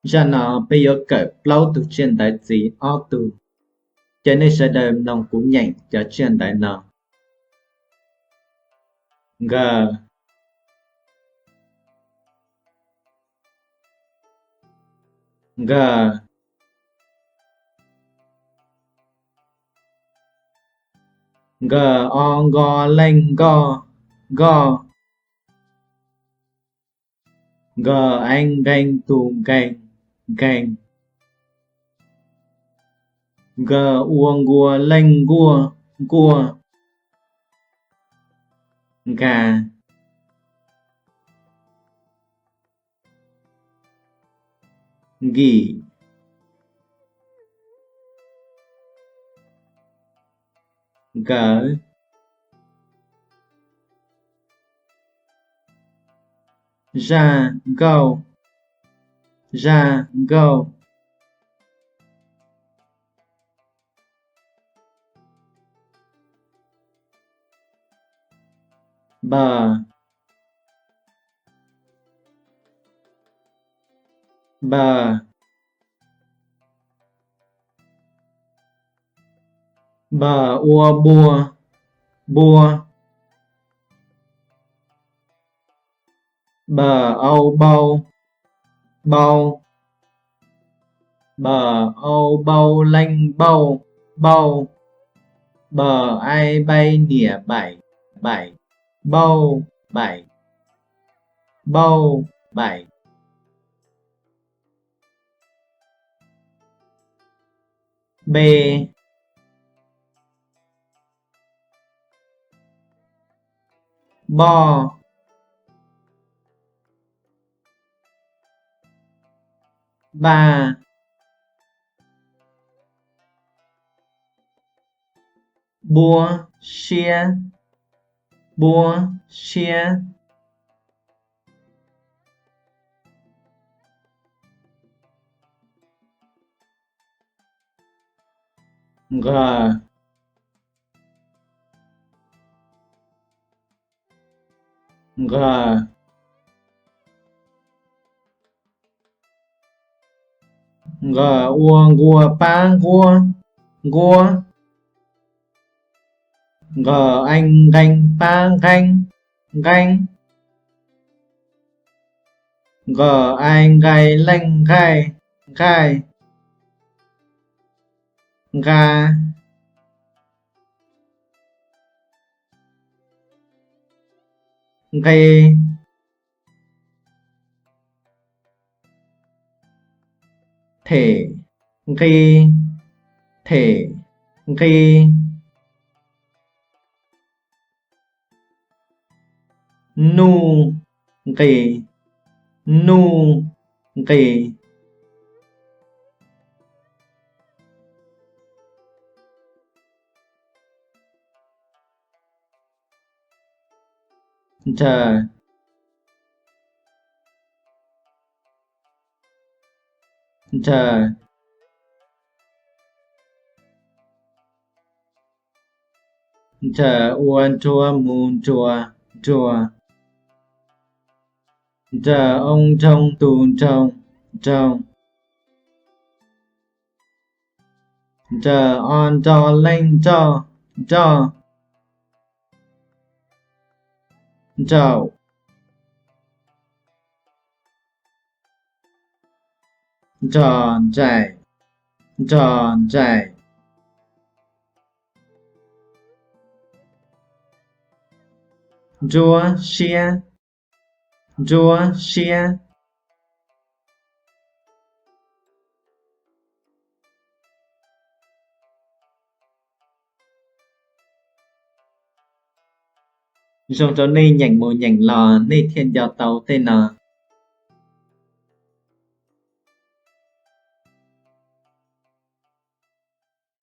Ra nó bây giờ cởi lâu từ trên đại gì ó từ. Cho nên sẽ đời nông cũng nhảy cho trên đại nó. G. G. G. O. Go. Lên. Go. Go. G. Anh. Ganh. Tùm. Ganh. Ganh. G. Uông. Gua. Lên. Gua. Gua. Gà. Gỉ. Gỡ. Ra. Go. Ra. Go. Bờ. Bờ. Bờ. Ua. Bua. Bua. Bờ. Âu. Bâu. Bâu. Bờ. Âu. Bâu. Lanh. Bâu. Bâu. Bờ. Ai. Bay. Nỉa. Bảy. Bảy. Bâu. Bảy. Bâu. Bảy. B. Bo. Ba. Bua. Xia. Bua. Xia. G. G. G. Ua. Gua. Pa. Gua. Gua. G. Anh. Ganh. Pa. Ganh. Ganh. G. Ai. Gai. Lanh. Gai. Gai. Ga. Ghê. Thể. Ghê. Thể. Ghê. Nu. Ghê. Nu. Ghê. Chờ. Chờ. Chờ. Uôn. Chua. Mùn. Chùa. Chùa. Chờ. Ông. Trông. Tùn. Trông. Trông. Chờ. On. Cho. Lên. Cho. Cho. Chậu. Tròn chảy. Tròn chảy. Chúa. Xia. Chúa. Xia. Trong chỗ này nhảnh mồ nhảnh lò này thiên giao tàu tên nờ.